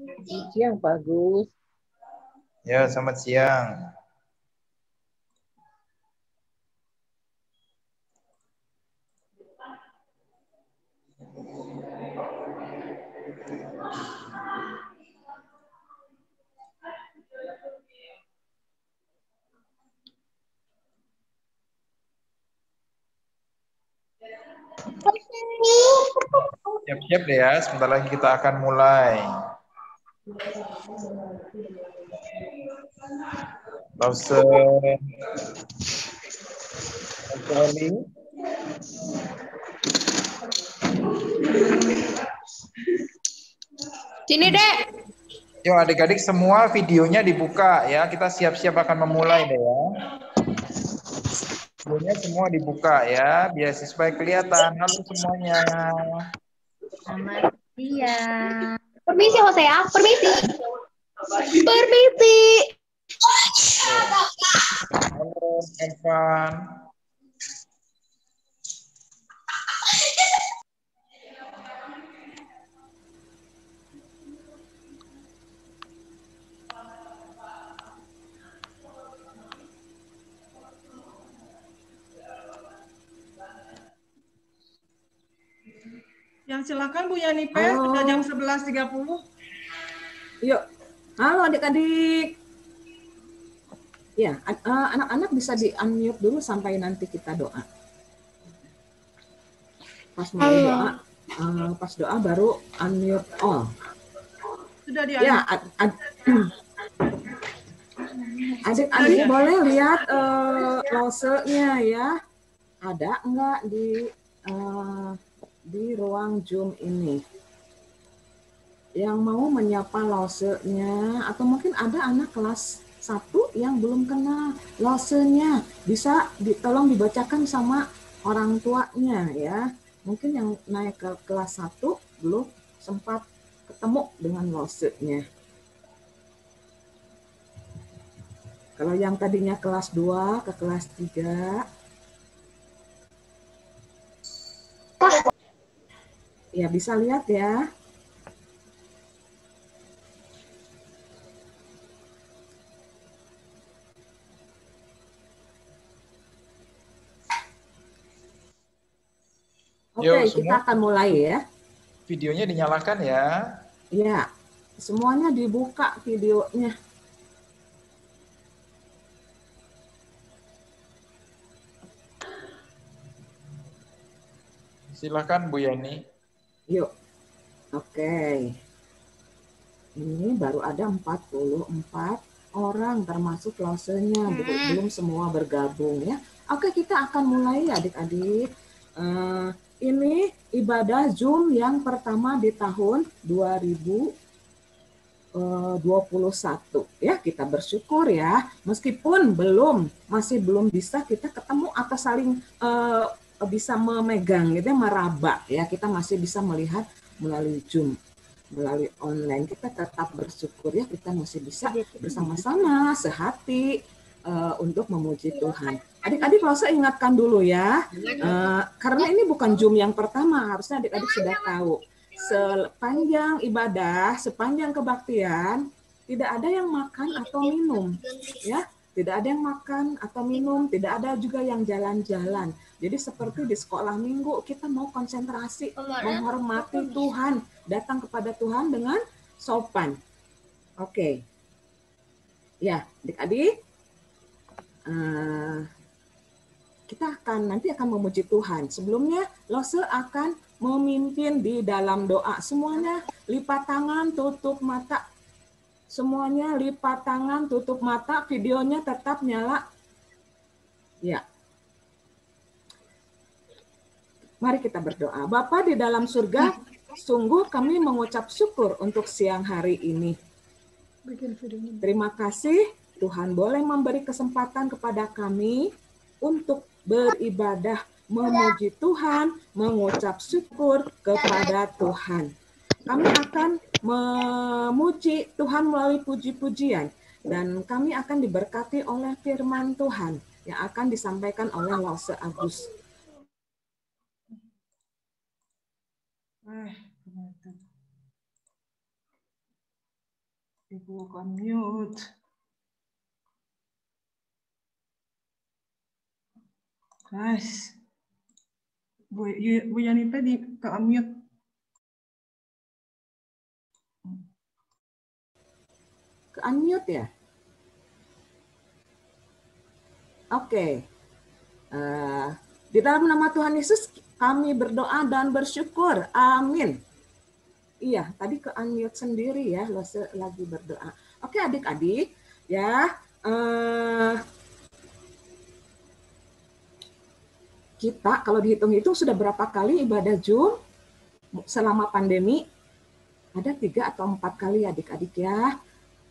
Selamat siang, Pak Agus. Ya, selamat siang. Siap-siap deh ya, sebentar lagi kita akan mulai. Lause Oli. Sini, Dek. Yuk adik-adik semua videonya dibuka ya. Kita siap-siap akan memulai deh ya. Videonya semua dibuka ya, biar supaya kelihatan. Halo semuanya. Selamat siang. Permisi, Hosea. Permisi. Permisi. Halo Evan. Yang silakan Bu Yanipe, sudah jam 11.30. Yuk, halo adik-adik. Ya, anak-anak bisa di-unmute dulu sampai nanti kita doa. Pas mulai doa, pas doa baru unmute all. Sudah di Ya, adik-adik boleh lihat lose-nya ya. Ada enggak di ruang Zoom ini? Yang mau menyapa lose-nya, atau mungkin ada anak kelas 1 yang belum kenal lose-nya, bisa tolong dibacakan sama orang tuanya ya. Mungkin yang naik ke kelas 1 belum sempat ketemu dengan lose-nya. Kalau yang tadinya kelas 2 ke kelas 3, ya bisa lihat ya. Oke, kita akan mulai ya. Videonya dinyalakan ya. Ya, semuanya dibuka videonya. Silakan Bu Yani. Yuk. Oke. Ini baru ada 44 orang termasuk losenya. Belum semua bergabung ya. Oke, kita akan mulai adik-adik. Ini ibadah Zoom yang pertama di tahun 2021 ya. Kita bersyukur ya, meskipun masih belum bisa kita ketemu atau saling bisa memegang gitu ya, meraba ya, kita masih bisa melihat melalui Zoom, melalui online. Kita tetap bersyukur ya, kita masih bisa bersama-sama sehati untuk memuji Tuhan. Adik-adik kalau saya ingatkan dulu ya, karena ini bukan Zoom yang pertama, harusnya adik-adik sudah tahu. Sepanjang ibadah, sepanjang kebaktian, tidak ada yang makan atau minum, ya. Tidak ada yang makan atau minum, tidak ada juga yang jalan-jalan. Jadi seperti di sekolah minggu, kita mau konsentrasi, menghormati Tuhan, datang kepada Tuhan dengan sopan. Oke. Ya, adik-adik, kita nanti akan memuji Tuhan. Sebelumnya, Lose akan memimpin di dalam doa. Semuanya lipat tangan, tutup mata. Semuanya lipat tangan, tutup mata. Videonya tetap nyala. Ya. Mari kita berdoa. Bapa di dalam surga, sungguh kami mengucap syukur untuk siang hari ini. Terima kasih Tuhan boleh memberi kesempatan kepada kami untuk beribadah, memuji Tuhan, mengucap syukur kepada Tuhan. Kami akan memuji Tuhan melalui puji-pujian, dan kami akan diberkati oleh firman Tuhan yang akan disampaikan oleh Lause Agus. Ibu unmute. Guys, Bu Yanipe di ke unmute. Ke unmute ya? Oke. Di dalam nama Tuhan Yesus kami berdoa dan bersyukur. Amin. Iya, tadi ke unmute sendiri ya, lagi berdoa. Oke adik-adik, ya. Kita kalau dihitung-hitung sudah berapa kali ibadah Zoom selama pandemi? Ada 3 atau 4 kali adik-adik ya.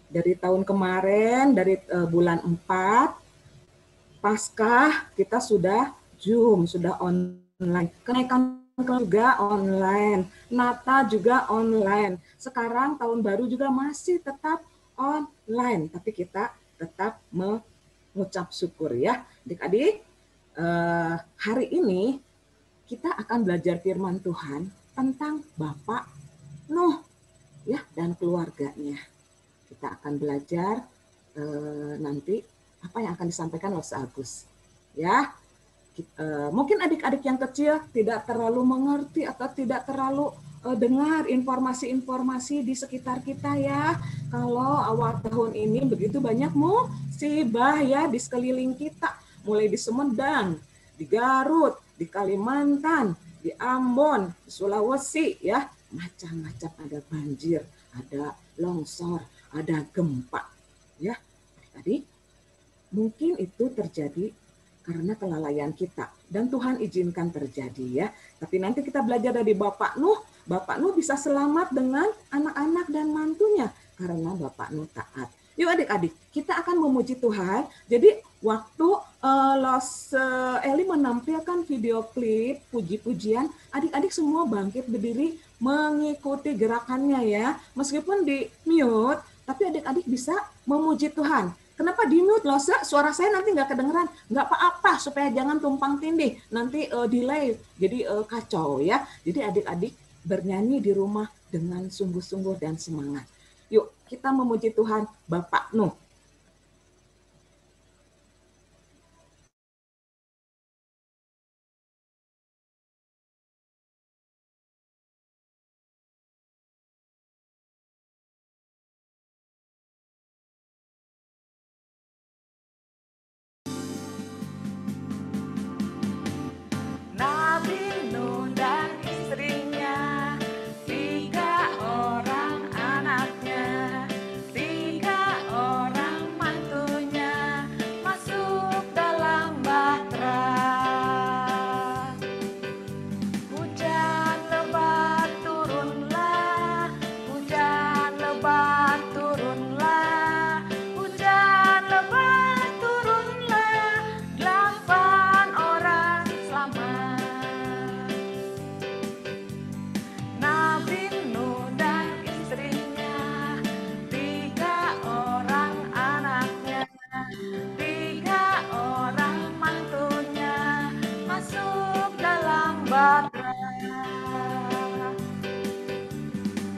Dari tahun kemarin, dari bulan 4, Paskah kita sudah Zoom, sudah online. Kenaikan juga online, Natal juga online. Sekarang tahun baru juga masih tetap online, tapi kita tetap mengucap syukur ya. Adik-adik, hari ini kita akan belajar firman Tuhan tentang Bapak Nuh ya dan keluarganya. Kita akan belajar nanti apa yang akan disampaikan oleh Agus ya. Mungkin adik-adik yang kecil tidak terlalu mengerti atau tidak terlalu dengar informasi-informasi di sekitar kita ya. Kalau awal tahun ini begitu banyak musibah ya di sekeliling kita, mulai di Sumedang, di Garut, di Kalimantan, di Ambon, di Sulawesi ya, macam-macam, ada banjir, ada longsor, ada gempa ya. Tadi mungkin itu terjadi karena kelalaian kita dan Tuhan izinkan terjadi ya. Tapi nanti kita belajar dari Bapak Nuh. Bapak Nuh bisa selamat dengan anak-anak dan mantunya karena Bapak Nuh taat. Yuk adik-adik, kita akan memuji Tuhan. Jadi waktu Eli menampilkan video klip puji-pujian, adik-adik semua bangkit berdiri mengikuti gerakannya ya. Meskipun di mute, tapi adik-adik bisa memuji Tuhan. Kenapa di mute loh? Suara saya nanti nggak kedengeran. Nggak apa-apa, supaya jangan tumpang tindih. Nanti delay, jadi kacau ya. Jadi adik-adik bernyanyi di rumah dengan sungguh-sungguh dan semangat. Yuk, kita memuji Tuhan Bapak Nuh. Nabi Nuh dan istrinya, 3 orang anaknya, 3 orang mantunya, masuk dalam bahtera. Hujan lebat turunlah, hujan lebat turunlah, hujan lebat turunlah, 8 orang selamat. Nabi Nuh dan istrinya, 3 orang anaknya, 3 orang mantunya, masuk dalam bahtera.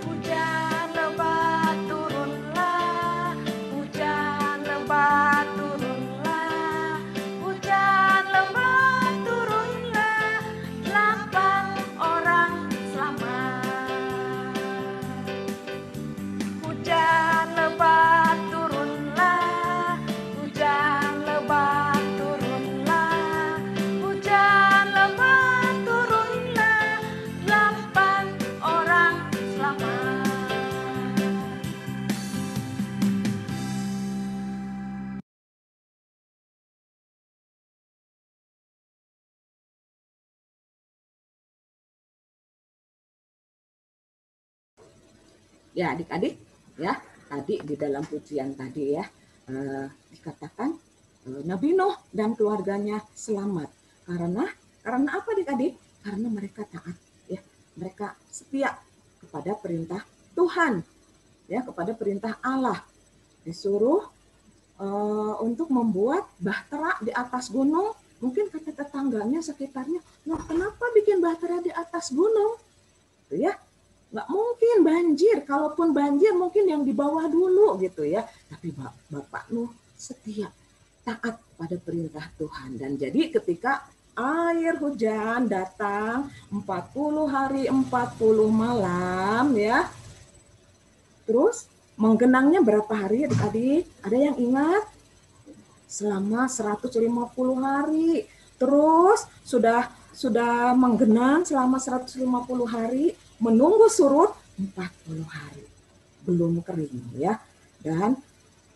Hujan lebat turunlah, hujan lebat turunlah, hujan lebat turunlah, 8 orang selamat. Hujan lebat turunlah, hujan lebat turunlah, hujan lebat turunlah, 8 orang selamat. Ya adik-adik ya, tadi di dalam pujian tadi ya dikatakan Nabi Nuh dan keluarganya selamat karena apa adik-adik? Karena mereka taat ya, mereka setia kepada perintah Tuhan ya, kepada perintah Allah. Disuruh untuk membuat bahtera di atas gunung. Mungkin kata tetangganya sekitarnya, "Nah, kenapa bikin bahtera di atas gunung?" Tuh ya. Nggak mungkin banjir. Kalaupun banjir mungkin yang di bawah dulu gitu ya. Tapi Bapak Nuh setia, taat pada perintah Tuhan. Dan jadi ketika air hujan datang 40 hari 40 malam ya. Terus menggenangnya berapa hari adik-adik? Ada yang ingat? Selama 150 hari. Terus sudah menggenang selama 150 hari, menunggu surut 40 hari. Belum kering ya. Dan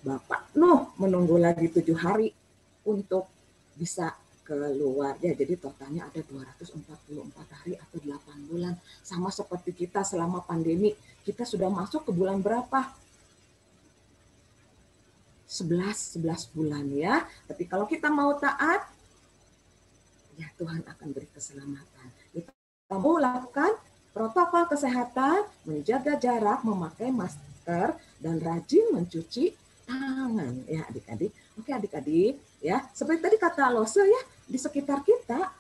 Bapak Nuh menunggu lagi 7 hari untuk bisa keluar ya. Jadi totalnya ada 244 hari atau 8 bulan. Sama seperti kita selama pandemi. Kita sudah masuk ke bulan berapa? 11 bulan ya. Tapi kalau kita mau taat, ya Tuhan akan beri keselamatan. Kita mau lakukan protokol kesehatan, menjaga jarak, memakai masker, dan rajin mencuci tangan. Ya adik-adik. Oke adik-adik, ya seperti tadi kata Lose ya, di sekitar kita,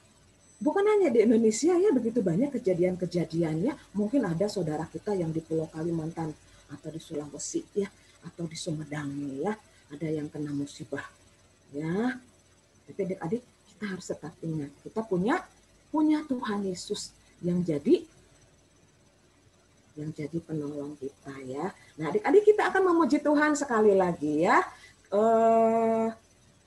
bukan hanya di Indonesia ya, begitu banyak kejadian-kejadiannya. Mungkin ada saudara kita yang di Pulau Kalimantan, atau di Sulawesi ya, atau di Sumedang ya, ada yang kena musibah. Ya, tapi adik-adik, kita harus tetap ingat, kita punya Tuhan Yesus yang jadi penolong kita ya. Nah, adik-adik kita akan memuji Tuhan sekali lagi ya.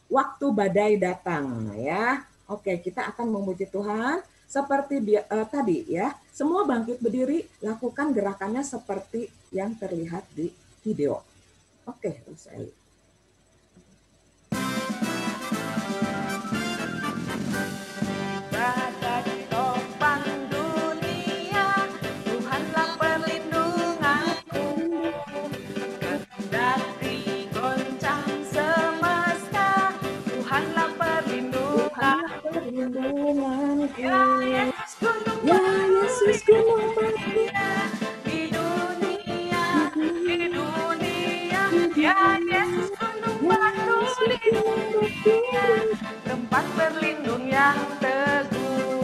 Waktu badai datang ya. Oke, kita akan memuji Tuhan seperti tadi ya. Semua bangkit berdiri, lakukan gerakannya seperti yang terlihat di video. Oke, Roseli. Ya Yesus gunung batu di dunia, ya Yesus gunung batu di dunia, tempat berlindung yang teguh.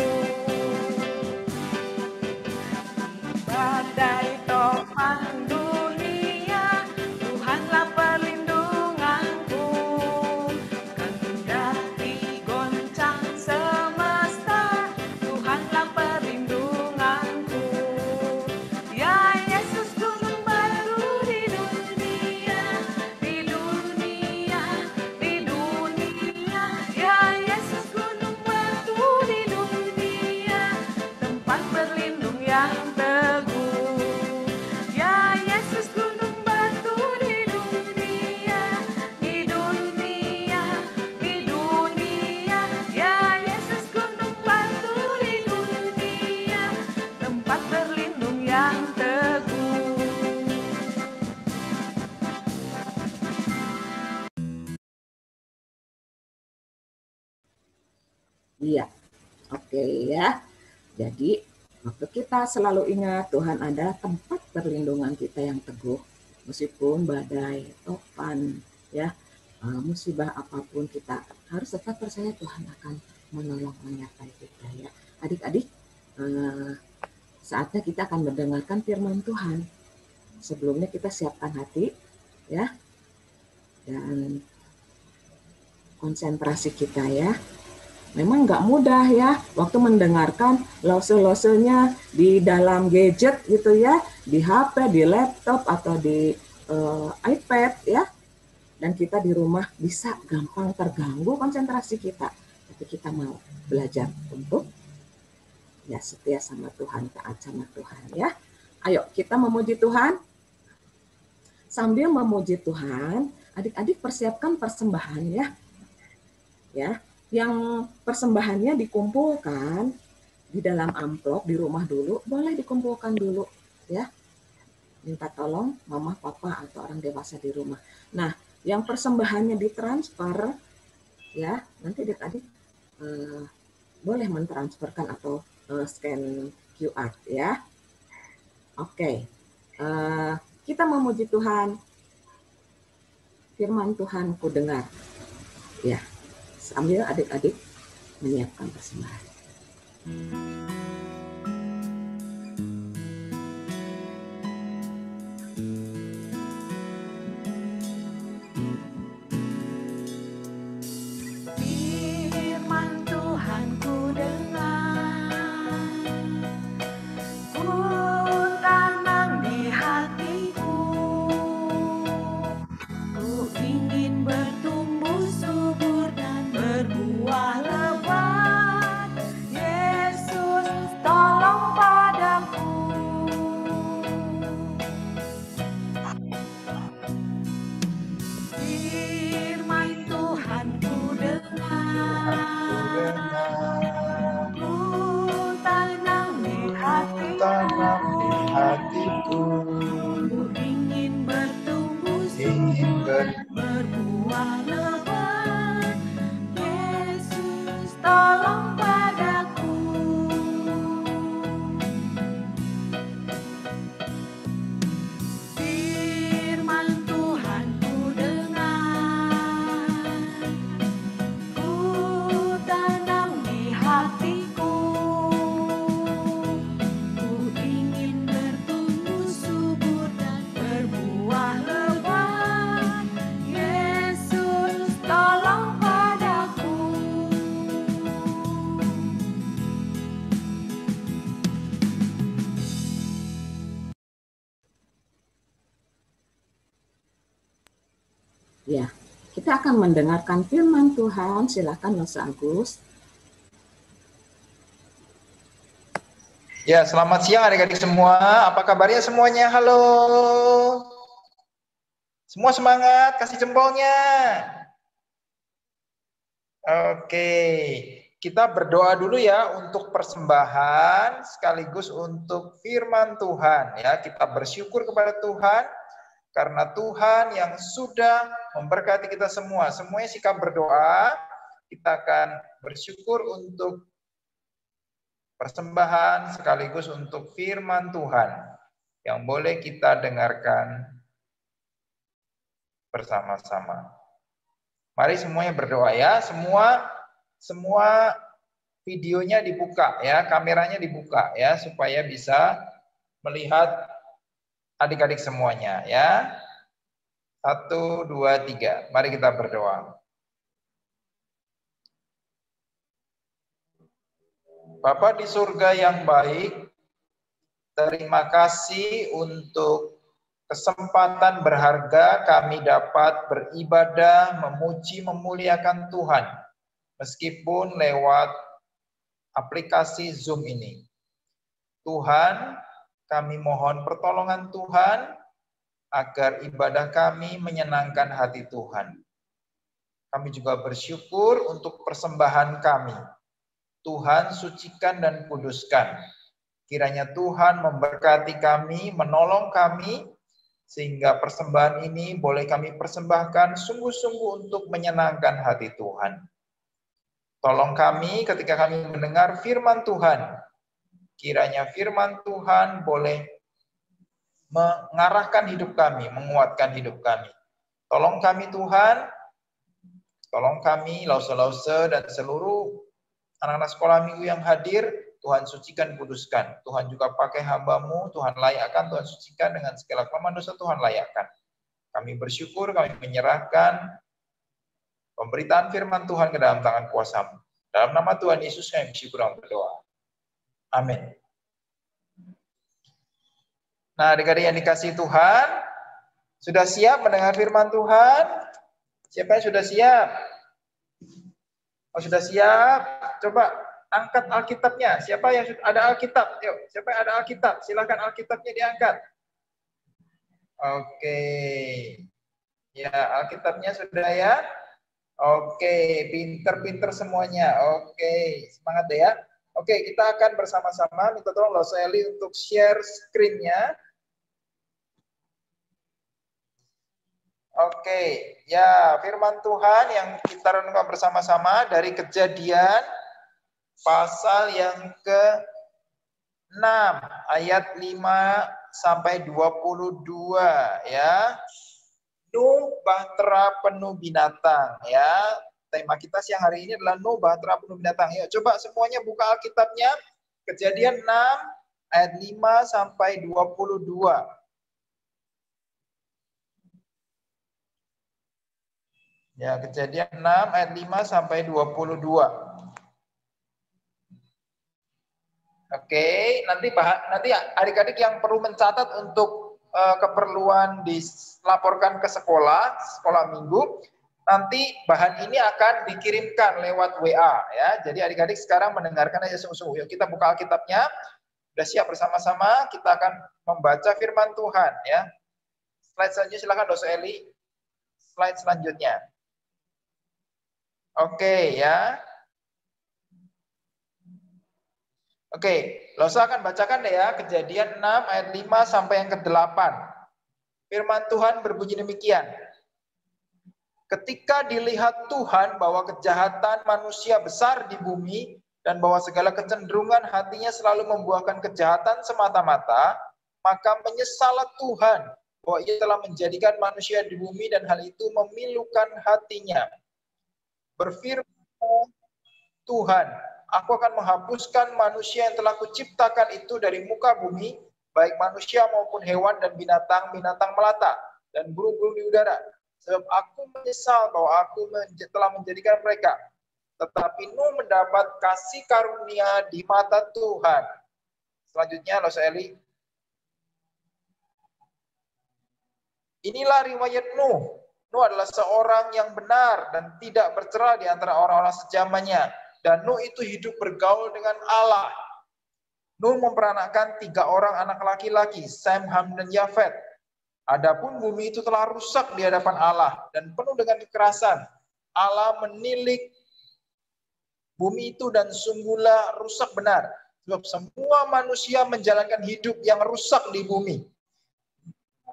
Badai topang dunia, Tuhanlah perlindunganku. Kendati goncang semesta, Tuhanlah perlindunganku. Ya Yesus gunung batu di dunia, di dunia, di dunia. Ya Yesus gunung batu di dunia, tempat berlindung yang teguh. Ya Yesus gunung batu di dunia, di dunia, di dunia. Ya Yesus gunung batu di dunia, tempat berlindung yang teguh. Iya, oke ya. Jadi waktu kita selalu ingat Tuhan ada tempat perlindungan kita yang teguh, meskipun badai, topan, ya musibah apapun kita harus tetap percaya Tuhan akan menolong menyertai kita ya. Adik-adik, saatnya kita akan mendengarkan firman Tuhan. Sebelumnya kita siapkan hati, ya, dan konsentrasi kita ya. Memang nggak mudah ya, waktu mendengarkan lose-losenya di dalam gadget gitu ya, di HP, di laptop, atau di iPad ya. Dan kita di rumah bisa gampang terganggu konsentrasi kita. Tapi kita mau belajar untuk ya setia sama Tuhan, taat sama Tuhan ya. Ayo kita memuji Tuhan. Sambil memuji Tuhan, adik-adik persiapkan persembahan ya. Ya. Yang persembahannya dikumpulkan di dalam amplop di rumah dulu, boleh dikumpulkan dulu ya. Minta tolong mama, papa, atau orang dewasa di rumah. Nah, yang persembahannya ditransfer ya, nanti adik-adik boleh mentransferkan atau scan QR ya. Oke, kita memuji Tuhan. Firman Tuhan ku dengar ya. Sambil adik-adik menyiapkan persembahan. Ku ingin bertumbuh subur dan berbuah lebat. Yesus, tolong padaku. Firman Tuhan ku dengar, ku tanam di hatiku. Ku ingin bertumbuh subur dan berbuah lebat. Yesus, tolong padaku. Ya, kita akan mendengarkan firman Tuhan. Silakan Mas Agus. Ya, selamat siang adik-adik semua. Apa kabarnya semuanya? Halo. Semua semangat, kasih jempolnya. Oke, kita berdoa dulu ya untuk persembahan sekaligus untuk firman Tuhan ya. Kita bersyukur kepada Tuhan karena Tuhan yang sudah memberkati kita semua. Semuanya sikap berdoa. Kita akan bersyukur untuk persembahan sekaligus untuk firman Tuhan yang boleh kita dengarkan bersama-sama. Mari semuanya berdoa ya. Semua videonya dibuka ya, kameranya dibuka ya supaya bisa melihat adik-adik semuanya ya. 1, 2, 3. Mari kita berdoa. Bapa di surga yang baik, terima kasih untuk kesempatan berharga kami dapat beribadah, memuji, memuliakan Tuhan. Meskipun lewat aplikasi Zoom ini. Tuhan, kami mohon pertolongan Tuhan agar ibadah kami menyenangkan hati Tuhan. Kami juga bersyukur untuk persembahan kami. Tuhan sucikan dan kuduskan. Kiranya Tuhan memberkati kami, menolong kami, sehingga persembahan ini boleh kami persembahkan sungguh-sungguh untuk menyenangkan hati Tuhan. Tolong kami ketika kami mendengar firman Tuhan. Kiranya firman Tuhan boleh mengarahkan hidup kami, menguatkan hidup kami. Tolong kami Tuhan, tolong kami lause-lause dan seluruh anak-anak sekolah minggu yang hadir, Tuhan sucikan, kuduskan. Tuhan juga pakai hamba-Mu, Tuhan layakkan, Tuhan sucikan dengan segala kelemahan dosa, Tuhan layakkan. Kami bersyukur, kami menyerahkan pemberitaan firman Tuhan ke dalam tangan kuasa-Mu. Dalam nama Tuhan Yesus kami bersyukur dan berdoa. Amin. Nah, adik-adik yang dikasihi Tuhan, sudah siap mendengar firman Tuhan? Siapa yang sudah siap? Oh, sudah siap? Coba angkat Alkitabnya. Siapa yang ada Alkitab? Yuk, siapa yang ada Alkitab? Silakan Alkitabnya diangkat. Oke. Ya, Alkitabnya sudah ya? Oke, pinter-pinter semuanya. Oke, semangat deh ya. Oke, kita akan bersama-sama minta tolong Loh Eli untuk share screen-nya. Oke, ya firman Tuhan yang kita renungkan bersama-sama dari Kejadian pasal yang ke-6 ayat 5 sampai 22 ya. Nuh bahtera penuh binatang ya. Tema kita siang hari ini adalah Nuh bahtera penuh binatang. Yuk coba semuanya buka Alkitabnya. Kejadian 6 ayat 5 sampai 22. Ya, Kejadian 6 ayat 5 sampai 22. Oke, nanti adik-adik yang perlu mencatat untuk keperluan dilaporkan ke sekolah minggu, nanti bahan ini akan dikirimkan lewat WA ya. Jadi adik-adik sekarang mendengarkan aja sungguh-sungguh. Yuk kita buka Alkitabnya. Sudah siap bersama-sama, kita akan membaca firman Tuhan ya. Slide selanjutnya silakan Dosa Eli. Slide selanjutnya. Oke ya. Oke, Losa akan bacakan deh ya, Kejadian 6 ayat 5 sampai yang ke-8. Firman Tuhan berbunyi demikian. Ketika dilihat Tuhan bahwa kejahatan manusia besar di bumi, dan bahwa segala kecenderungan hatinya selalu membuahkan kejahatan semata-mata, maka menyesallah Tuhan bahwa ia telah menjadikan manusia di bumi dan hal itu memilukan hatinya. Berfirman Tuhan, aku akan menghapuskan manusia yang telah kuciptakan itu dari muka bumi, baik manusia maupun hewan dan binatang-binatang melata, dan burung-burung di udara. Sebab aku menyesal bahwa aku telah menjadikan mereka. Tetapi Nuh mendapat kasih karunia di mata Tuhan. Selanjutnya, Losa Eli. Inilah riwayat Nuh. Nuh adalah seorang yang benar dan tidak bercela di antara orang-orang sejamannya. Dan Nuh itu hidup bergaul dengan Allah. Nuh memperanakkan 3 orang anak laki-laki, Sem, Ham, dan Yafet. Adapun bumi itu telah rusak di hadapan Allah dan penuh dengan kekerasan. Allah menilik bumi itu dan sungguhlah rusak benar. Sebab semua manusia menjalankan hidup yang rusak di bumi.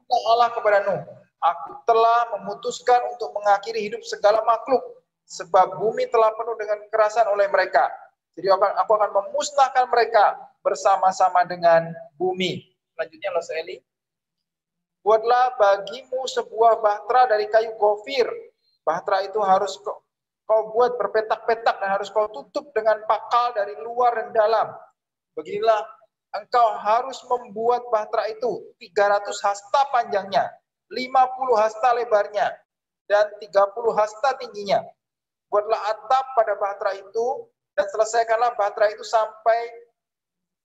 Allah kepada Nuh, aku telah memutuskan untuk mengakhiri hidup segala makhluk, sebab bumi telah penuh dengan kekerasan oleh mereka. Jadi aku akan memusnahkan mereka bersama-sama dengan bumi. Selanjutnya, Losa Eli. Buatlah bagimu sebuah bahtera dari kayu gofir. Bahtera itu harus kau buat berpetak-petak dan harus kau tutup dengan pakal dari luar dan dalam. Beginilah engkau harus membuat bahtera itu 300 hasta panjangnya, 50 hasta lebarnya, dan 30 hasta tingginya. Buatlah atap pada bahtera itu dan selesaikanlah bahtera itu sampai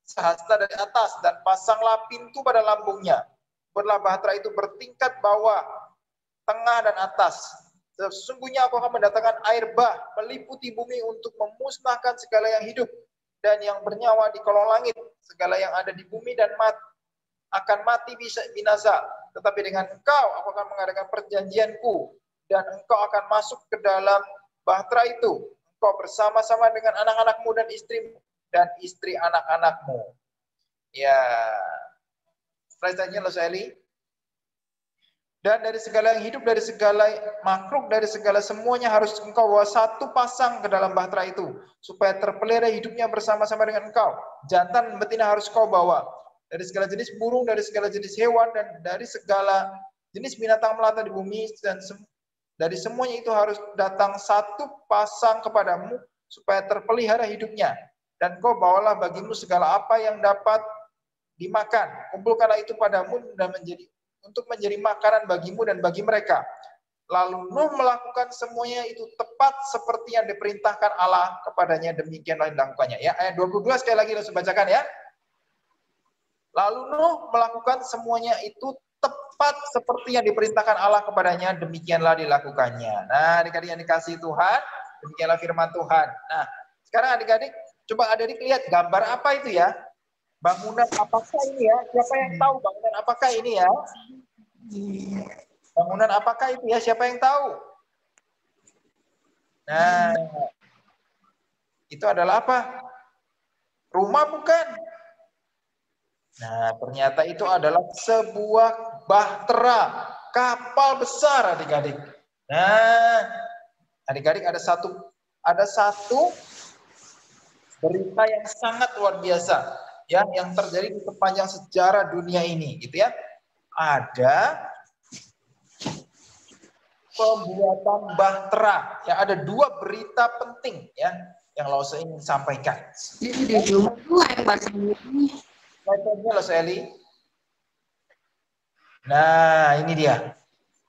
sehasta dari atas dan pasanglah pintu pada lambungnya. Buatlah bahtera itu bertingkat bawah, tengah, dan atas. Sesungguhnya aku akan mendatangkan air bah meliputi bumi untuk memusnahkan segala yang hidup dan yang bernyawa di kolong langit, segala yang ada di bumi dan akan mati binasa. Tetapi dengan engkau aku akan mengadakan perjanjianku dan engkau akan masuk ke dalam bahtera itu, engkau bersama-sama dengan anak-anakmu dan istrimu dan istri anak-anakmu. Ya. Selanjutnya, Losa Eli. Dan dari segala yang hidup, dari segala makhluk, dari segala semuanya harus engkau bawa 1 pasang ke dalam bahtera itu, supaya terpelihara hidupnya bersama-sama dengan engkau. Jantan dan betina harus kau bawa. Dari segala jenis burung, dari segala jenis hewan, dan dari segala jenis binatang melata di bumi, dan dari semuanya itu harus datang 1 pasang kepadamu, supaya terpelihara hidupnya. Dan kau bawalah bagimu segala apa yang dapat dimakan. Kumpulkanlah itu padamu dan untuk menjadi makanan bagimu dan bagi mereka. Lalu Nuh melakukan semuanya itu tepat seperti yang diperintahkan Allah kepadanya, demikianlah dilakukannya. Ya, ayat 22 sekali lagi harus bacakan ya. Lalu Nuh melakukan semuanya itu tepat seperti yang diperintahkan Allah kepadanya, demikianlah dilakukannya. Nah, adik-adik yang dikasihi Tuhan, demikianlah firman Tuhan. Nah, sekarang adik-adik, coba adik-adik lihat gambar apa itu ya? Bangunan apakah ini ya? Siapa yang tahu bangunan apakah ini ya? Bangunan apakah itu ya? Siapa yang tahu? Nah, itu adalah apa? Rumah bukan? Nah, ternyata itu adalah sebuah bahtera, kapal besar adik-adik. Nah, adik-adik ada satu berita yang sangat luar biasa. Ya, yang terjadi di sepanjang sejarah dunia ini, gitu ya. Ada pembuatan bahtera. Ya, ada 2 berita penting ya yang Losa ingin sampaikan. Losa Eli. Nah, ini dia.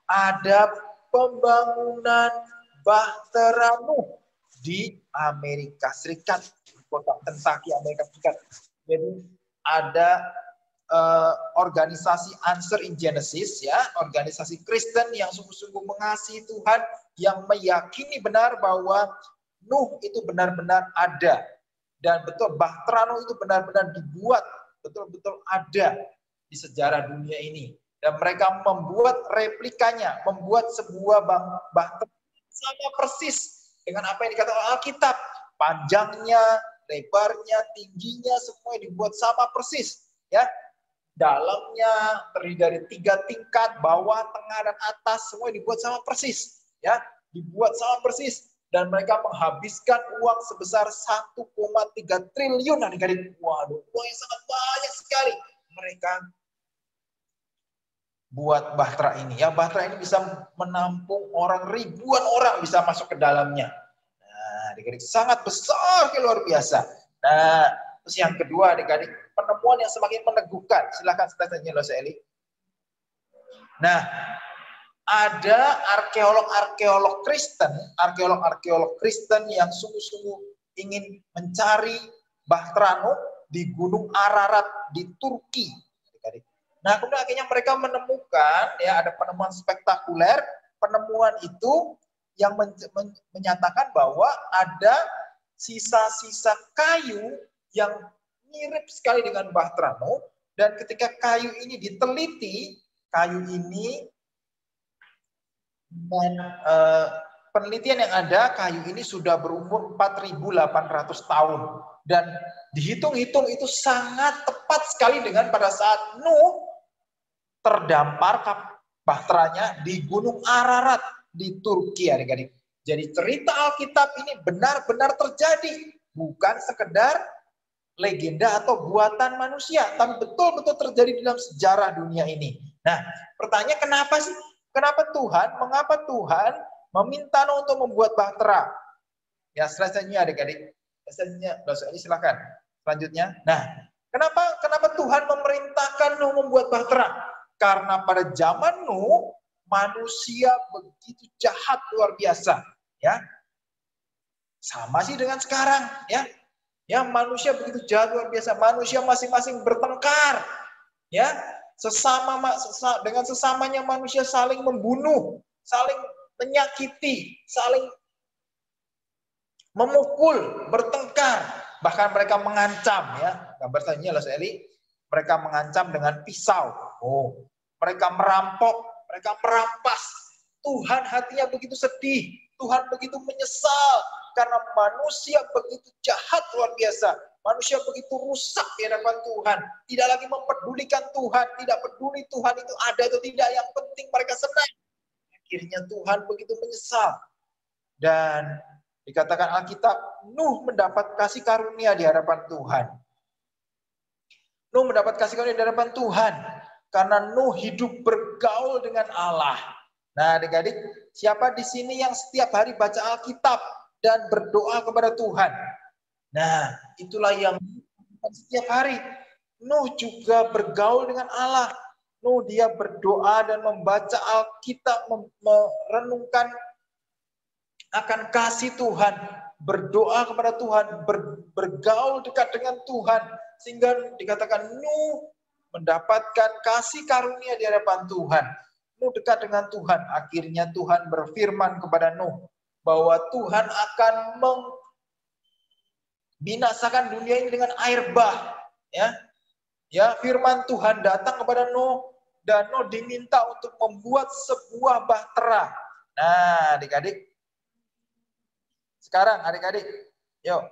Ada pembangunan bahtera Nuh di Amerika Serikat, kota Kentucky, Amerika Serikat. Jadi ada organisasi Answer in Genesis, ya, organisasi Kristen yang sungguh-sungguh mengasihi Tuhan, yang meyakini benar bahwa Nuh itu benar-benar ada, dan betul bahtera Nuh itu benar-benar dibuat, betul-betul ada di sejarah dunia ini. Dan mereka membuat replikanya, membuat sebuah bahtera sama persis dengan apa yang dikatakan Alkitab. Panjangnya lebarnya, tingginya, semua dibuat sama persis. Ya, dalamnya terdiri dari 3 tingkat, bawah, tengah, dan atas, semua dibuat sama persis. Ya, dibuat sama persis. Dan mereka menghabiskan uang sebesar 1,3 triliun adik-adik. Waduh, uang yang sangat banyak sekali. Mereka buat Bahtera ini. Ya, Bahtera ini bisa menampung ribuan orang bisa masuk ke dalamnya. Nah, adik-adik sangat besar, luar biasa. Nah, terus yang kedua adik-adik, penemuan yang semakin meneguhkan. Silakan selanjutnya Losa Eli. Nah, ada arkeolog-arkeolog Kristen yang sungguh-sungguh ingin mencari Bahtera Nuh di Gunung Ararat di Turki. Nah, kemudian akhirnya mereka menemukan, ya, ada penemuan spektakuler. Penemuan itu yang menyatakan bahwa ada sisa-sisa kayu yang mirip sekali dengan Bahtera Nuh. Dan ketika kayu ini diteliti, kayu ini dan penelitian yang ada, kayu ini sudah berumur 4.800 tahun. Dan dihitung-hitung itu sangat tepat sekali dengan pada saat Nuh terdampar bahteranya di Gunung Ararat di Turki, adik-adik. Jadi cerita Alkitab ini benar-benar terjadi. Bukan sekedar legenda atau buatan manusia, tapi betul-betul terjadi dalam sejarah dunia ini. Nah, pertanyaan kenapa sih? Mengapa Tuhan meminta Nuh untuk membuat bahtera? Ya, selanjutnya adik-adik. Selanjutnya, silakan. Selanjutnya. Nah, kenapa Tuhan memerintahkan Nuh membuat bahtera? Karena pada zaman Nuh, manusia begitu jahat luar biasa. Ya, sama sih dengan sekarang. Ya, manusia begitu jahat luar biasa. Manusia masing-masing bertengkar. Ya, dengan sesamanya manusia saling membunuh, saling menyakiti, saling memukul, bertengkar, bahkan mereka mengancam, ya. Gambar tanya Los Eli, mereka mengancam dengan pisau. Mereka merampok, mereka merampas. Tuhan hatinya begitu sedih, Tuhan begitu menyesal karena manusia begitu jahat luar biasa. Manusia begitu rusak di hadapan Tuhan. Tidak lagi mempedulikan Tuhan. Tidak peduli Tuhan itu ada atau tidak. Yang penting mereka senang. Akhirnya Tuhan begitu menyesal. Dan dikatakan Alkitab, Nuh mendapat kasih karunia di hadapan Tuhan. Nuh mendapat kasih karunia di hadapan Tuhan. Karena Nuh hidup bergaul dengan Allah. Nah, adik-adik, siapa di sini yang setiap hari baca Alkitab dan berdoa kepada Tuhan? Nah, itulah yang setiap hari. Nuh juga bergaul dengan Allah. Nuh dia berdoa dan membaca Alkitab, merenungkan akan kasih Tuhan, berdoa kepada Tuhan, bergaul dekat dengan Tuhan, sehingga dikatakan Nuh mendapatkan kasih karunia di hadapan Tuhan. Nuh dekat dengan Tuhan. Akhirnya Tuhan berfirman kepada Nuh bahwa Tuhan akan binasakan dunia ini dengan air bah, ya, firman Tuhan datang kepada Nuh dan Nuh diminta untuk membuat sebuah bahtera. Nah, adik-adik, sekarang adik-adik, yuk.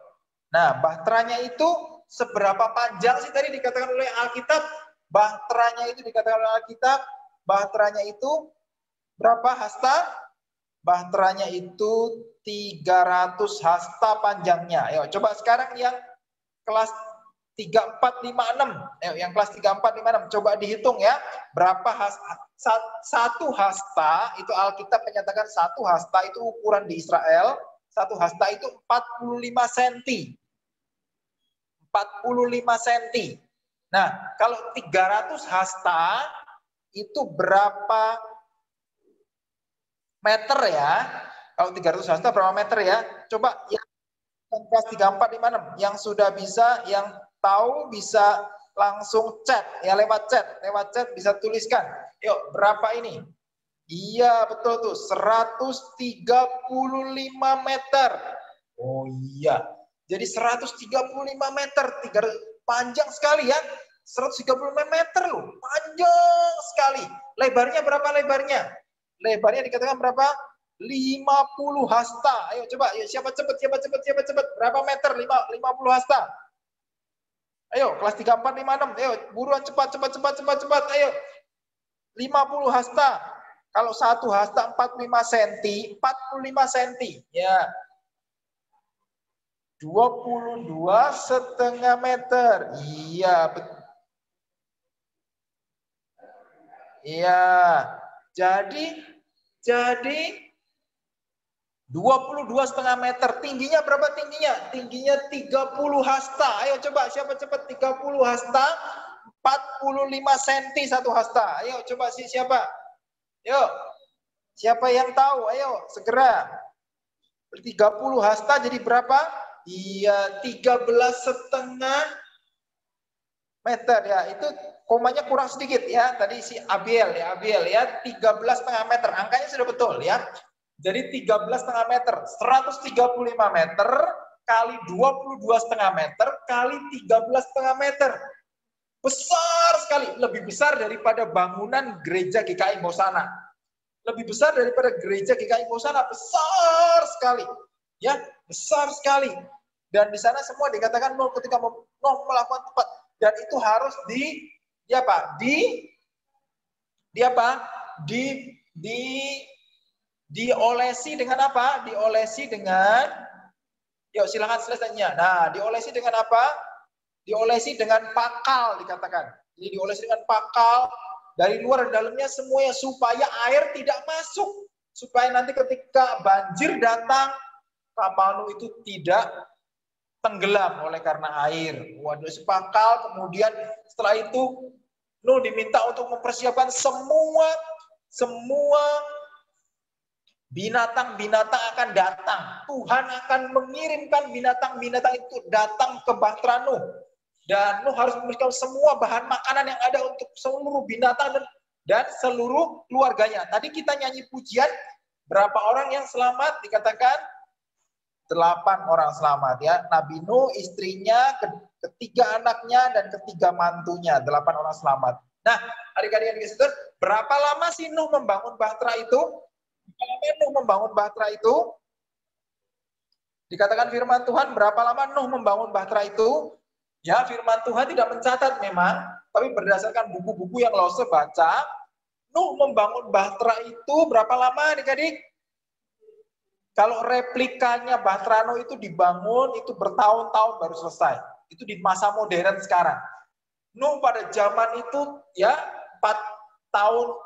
Nah, bahteranya itu seberapa panjang sih tadi dikatakan oleh Alkitab? Bahteranya itu dikatakan oleh Alkitab, bahteranya itu berapa hasta? Bahteranya itu 300 hasta panjangnya. Ayo coba sekarang yang kelas 3, 4, 5, 6. Ayo yang kelas 3, 4, 5, 6 coba dihitung ya. Berapa hasta? Satu hasta itu Alkitab menyatakan satu hasta itu ukuran di Israel. Satu hasta itu 45 cm. 45 cm. Nah, kalau 300 hasta itu berapa meter ya? Kalau 300 hasta berapa meter ya? Coba yang kelas 3, 4, 5, 6 yang sudah bisa, yang tahu bisa langsung chat ya, lewat chat bisa tuliskan. Yuk, berapa ini? Iya, betul tuh, 135 meter. Oh iya. Jadi 135 meter, panjang sekali ya. 135 meter loh, panjang sekali. Lebarnya berapa lebarnya? Lebarnya dikatakan berapa? 50 hasta. Ayo coba, ya, siapa cepet. Berapa meter? 50 hasta. Ayo, kelas 3, 4, 5, 6. Ayo, buruan cepat. Ayo. 50 hasta. Kalau 1 hasta 45 cm, 45 cm. Ya. 22,5 meter. Iya, betul. Iya. Jadi 22,5 meter. Tingginya berapa tingginya? Tingginya 30 hasta. Ayo coba, siapa cepat? 30 hasta, 45 cm 1 hasta. Ayo coba siapa? Yuk. Siapa yang tahu? Ayo, segera. 30 hasta jadi berapa? Iya, 13,5 meter ya. Itu komanya kurang sedikit ya. Tadi si Abiel ya, 13,5 meter. Angkanya sudah betul ya. Jadi 13,5 meter, 135 meter kali 22,5 meter kali 13,5 meter. Besar sekali, lebih besar daripada bangunan gereja GKI Bosana. Lebih besar daripada gereja GKI Bosana, besar sekali. Ya, besar sekali. Dan di sana semua dikatakan Nuh ketika Nuh melakukan tepat, dan itu harus diolesi dengan apa? Diolesi dengan, yuk silakan selesainya. Nah, diolesi dengan apa? Diolesi dengan pakal dikatakan. Jadi diolesi dengan pakal dari luar dan dalamnya semuanya supaya air tidak masuk. Supaya nanti ketika banjir datang, kapal Nuh itu tidak tenggelam oleh karena air. Waduh, sepakal. Kemudian setelah itu Nuh diminta untuk mempersiapkan semua binatang-binatang akan datang. Tuhan akan mengirimkan binatang-binatang itu datang ke bahtera Nuh. Dan Nuh harus memberikan semua bahan makanan yang ada untuk seluruh binatang dan seluruh keluarganya. Tadi kita nyanyi pujian, berapa orang yang selamat? Dikatakan 8 orang selamat ya. Nabi Nuh, istrinya, ketiga anaknya, dan ketiga mantunya. 8 orang selamat. Nah, adik-adik yang dikasih, berapa lama sih Nuh membangun bahtera itu? Berapa lama Nuh membangun bahtera itu? Dikatakan firman Tuhan, berapa lama Nuh membangun bahtera itu? Ya, firman Tuhan tidak mencatat memang, tapi berdasarkan buku-buku yang Lose baca, Nuh membangun bahtera itu berapa lama adik-adik? Kalau replikanya bahtera Nuh itu dibangun, itu bertahun-tahun baru selesai. Itu di masa modern sekarang. Nuh pada zaman itu ya 4 tahun,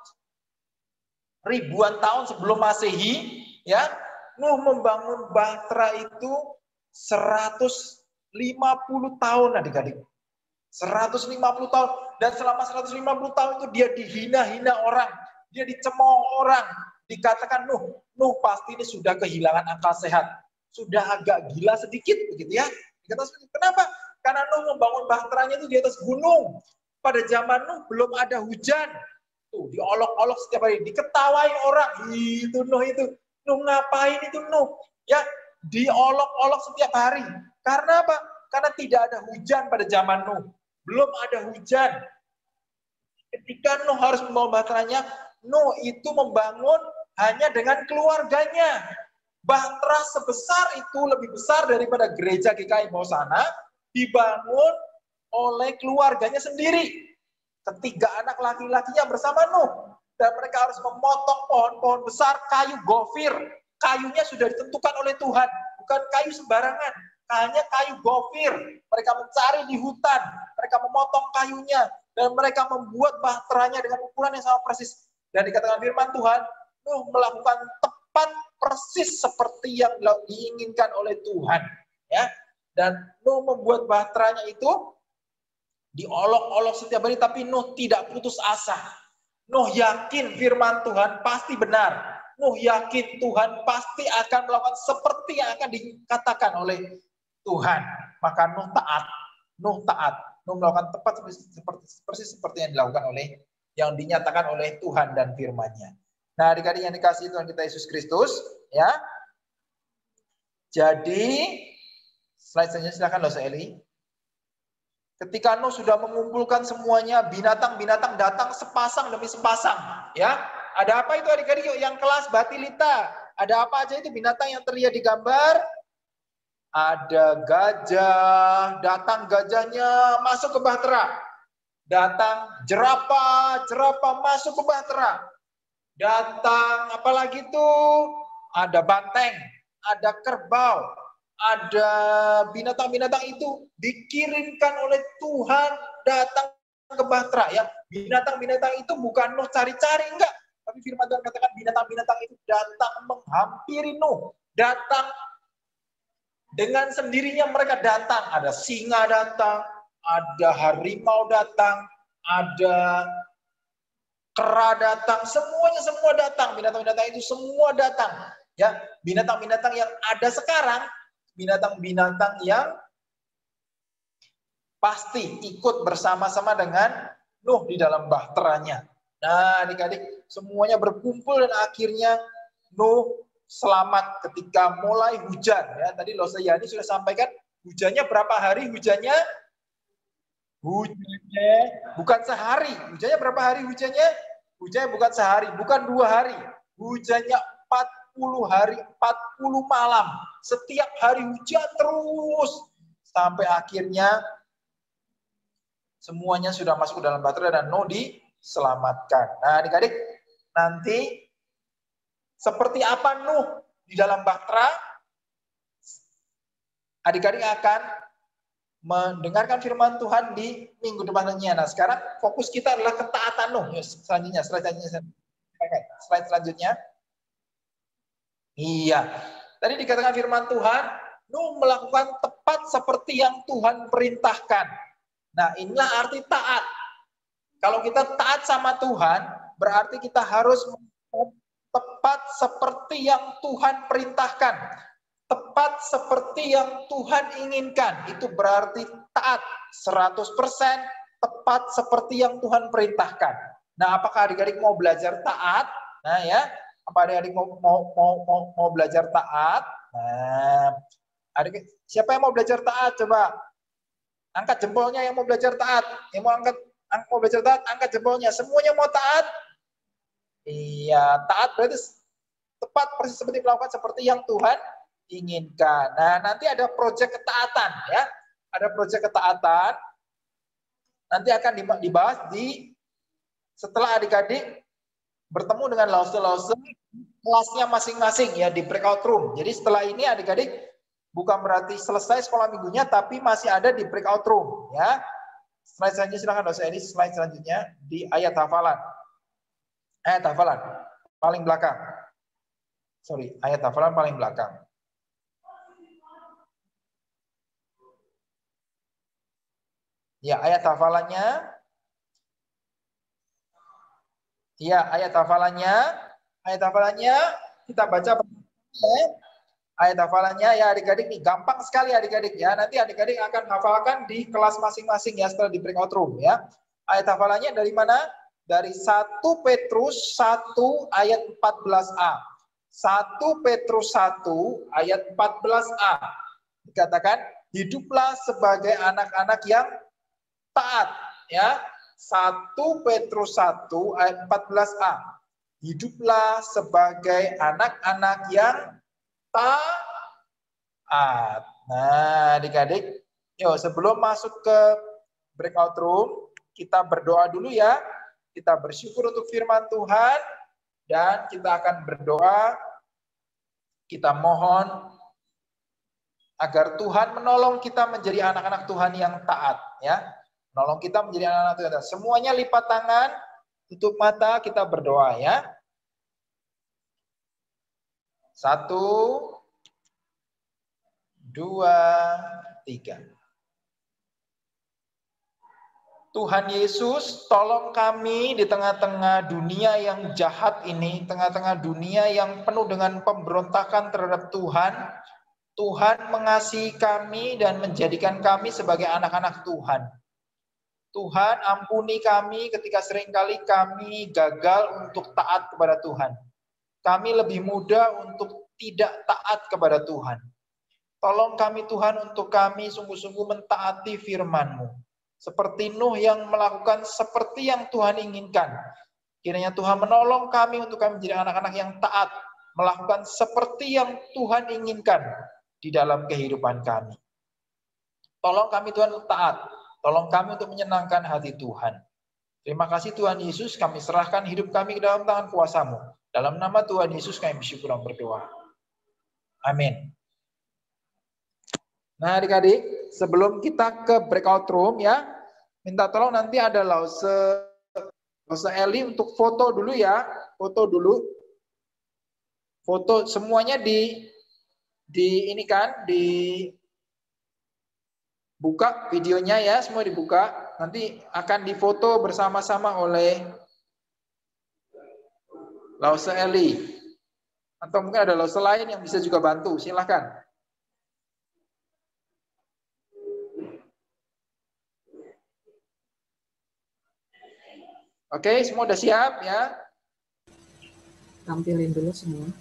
ribuan tahun sebelum Masehi, ya, Nuh membangun bahtera itu 150 tahun adik-adik. 150 tahun. Dan selama 150 tahun itu dia dihina-hina orang. Dia dicemooh orang. Dikatakan Nuh pasti ini sudah kehilangan akal sehat. Sudah agak gila sedikit begitu ya. Dikatakan, kenapa? Karena Nuh membangun bahteranya itu di atas gunung. Pada zaman Nuh belum ada hujan. Tuh, diolok-olok setiap hari, diketawain orang. Itu Nuh itu. Nuh ngapain itu Nuh? Ya, diolok-olok setiap hari. Karena apa? Karena tidak ada hujan pada zaman Nuh. Belum ada hujan. Ketika Nuh harus membawa bahteranya, Nuh itu membangun hanya dengan keluarganya. Bahtera sebesar itu, lebih besar daripada gereja GKI Bosana, dibangun oleh keluarganya sendiri. Ketiga anak laki-lakinya bersama Nuh. Dan mereka harus memotong pohon-pohon besar, kayu gofir. Kayunya sudah ditentukan oleh Tuhan. Bukan kayu sembarangan. Hanya kayu gofir. Mereka mencari di hutan. Mereka memotong kayunya. Dan mereka membuat bahteranya dengan ukuran yang sama persis. Dan dikatakan firman Tuhan, Nuh melakukan tepat persis seperti yang diinginkan oleh Tuhan. Ya. Dan Nuh membuat bahteranya itu diolok-olok setiap hari, tapi Nuh tidak putus asa. Nuh yakin firman Tuhan pasti benar. Nuh yakin Tuhan pasti akan melakukan seperti yang akan dikatakan oleh Tuhan. Maka Nuh taat. Nuh melakukan tepat persis seperti yang dilakukan oleh, yang dinyatakan oleh Tuhan dan firman-Nya. Nah, adik-adik yang dikasihi Tuhan kita Yesus Kristus, ya. Jadi, slide selanjutnya silakan Lose Eli. Ketika Nuh sudah mengumpulkan semuanya, binatang-binatang datang sepasang demi sepasang, ya. Ada apa itu adik-adik? Yuk, yang kelas Batilita. Ada apa aja itu binatang yang terlihat di gambar? Ada gajah, datang gajahnya masuk ke bahtera. Datang jerapah, jerapah masuk ke bahtera. Datang apalagi tuh? Ada banteng, ada kerbau, ada binatang-binatang itu dikirimkan oleh Tuhan datang ke bahtera ya. Binatang-binatang itu bukan Nuh cari-cari, enggak. Tapi firman Tuhan katakan binatang-binatang itu datang menghampiri Nuh. Datang dengan sendirinya mereka datang. Ada singa datang, ada harimau datang, ada kera datang, semuanya semua datang. Binatang-binatang itu semua datang. Ya, binatang-binatang yang ada sekarang, binatang-binatang yang pasti ikut bersama-sama dengan Nuh di dalam bahteranya. Nah, adik-adik, semuanya berkumpul dan akhirnya Nuh selamat ketika mulai hujan. Ya, tadi Losa Yani sudah sampaikan hujannya berapa hari hujannya? Hujannya bukan sehari. Hujannya berapa hari hujannya? Hujannya bukan sehari, bukan 2 hari. Hujannya 40 hari, 40 malam. Setiap hari hujan terus. Sampai akhirnya semuanya sudah masuk ke dalam bahtera dan Nuh diselamatkan. Nah, adik-adik, nanti seperti apa Nuh di dalam bahtera? Adik-adik akan mendengarkan firman Tuhan di minggu depannya. Nah, sekarang fokus kita adalah ketaatan Nuh. Selanjutnya, slide selanjutnya. Iya. Tadi dikatakan firman Tuhan, Nuh melakukan tepat seperti yang Tuhan perintahkan. Nah, inilah arti taat. Kalau kita taat sama Tuhan, berarti kita harus tepat seperti yang Tuhan perintahkan. Tepat seperti yang Tuhan inginkan. Itu berarti taat 100%, tepat seperti yang Tuhan perintahkan. Nah, apakah adik-adik mau belajar taat? Nah, ya. Apa adik-adik mau belajar taat? Nah, adik, siapa yang mau belajar taat? Coba angkat jempolnya yang mau belajar taat. Yang mau belajar taat, angkat jempolnya. Semuanya mau taat? Iya, taat berarti tepat persis seperti melakukan seperti yang Tuhan inginkan. Nah, nanti ada proyek ketaatan ya. Ada proyek ketaatan. Nanti akan dibahas setelah adik-adik bertemu dengan lause-lause kelasnya masing-masing ya di breakout room. Jadi setelah ini adik-adik bukan berarti selesai sekolah minggunya, tapi masih ada di breakout room ya. Slide selanjutnya silakan dosen ini, slide selanjutnya di ayat hafalan. Ayat hafalan paling belakang. Sorry, ayat hafalan paling belakang. Ya, ayat hafalannya. Ya, ayat hafalannya kita baca. Ayat hafalannya ya adik-adik nih, gampang sekali adik-adik ya. Nanti adik-adik akan hafalkan di kelas masing-masing ya setelah di breakout room ya. Ayat hafalannya dari mana? Dari 1 Petrus 1 ayat 14a. 1 Petrus 1 ayat 14a. Dikatakan, hiduplah sebagai anak-anak yang taat ya. 1 Petrus 1 ayat 14a. Hiduplah sebagai anak-anak yang taat. Nah, adik-adik, yuk sebelum masuk ke breakout room, kita berdoa dulu ya. Kita bersyukur untuk firman Tuhan dan kita akan berdoa. Kita mohon agar Tuhan menolong kita menjadi anak-anak Tuhan yang taat ya. Menolong kita menjadi anak-anak Tuhan. Semuanya lipat tangan, tutup mata, kita berdoa ya. 1, 2, 3. Tuhan Yesus, tolong kami di tengah-tengah dunia yang jahat ini, tengah-tengah dunia yang penuh dengan pemberontakan terhadap Tuhan. Tuhan mengasihi kami dan menjadikan kami sebagai anak-anak Tuhan. Tuhan, ampuni kami ketika seringkali kami gagal untuk taat kepada Tuhan. Kami lebih mudah untuk tidak taat kepada Tuhan. Tolong kami Tuhan untuk kami sungguh-sungguh mentaati firman-Mu. Seperti Nuh yang melakukan seperti yang Tuhan inginkan. Kiranya Tuhan menolong kami untuk kami menjadi anak-anak yang taat. melakukan seperti yang Tuhan inginkan di dalam kehidupan kami. Tolong kami Tuhan untuk taat. Tolong kami untuk menyenangkan hati Tuhan. Terima kasih Tuhan Yesus, kami serahkan hidup kami ke dalam tangan kuasa-Mu. Dalam nama Tuhan Yesus kami bersyukur dan berdoa. Amin. Nah adik-adik, sebelum kita ke breakout room ya, minta tolong nanti ada Lause Eli untuk foto dulu ya. Foto dulu. Foto semuanya di ini kan, dibuka videonya ya, semua dibuka. Nanti akan difoto bersama-sama oleh Lause Eli. Atau mungkin ada Lause lain yang bisa juga bantu, silahkan. Oke, semua udah siap ya? Tampilin dulu semua.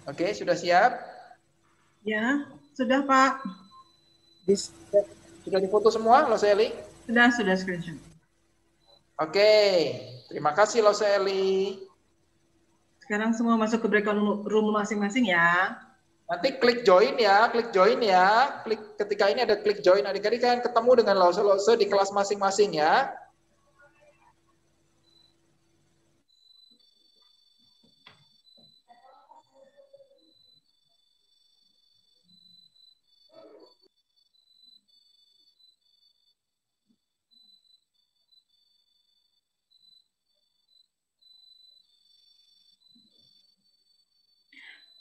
Oke, sudah siap? Ya, sudah Pak. Sudah difoto semua, Lause Eli? Sudah screenshot. Oke, terima kasih Lause Eli. Sekarang semua masuk ke breakout room masing-masing ya. Nanti klik join ya. Klik ketika ini ada klik join. Adik-adik kan ketemu dengan Lause di kelas masing-masing ya.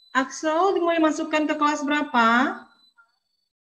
Axel mau dimasukkan ke kelas berapa?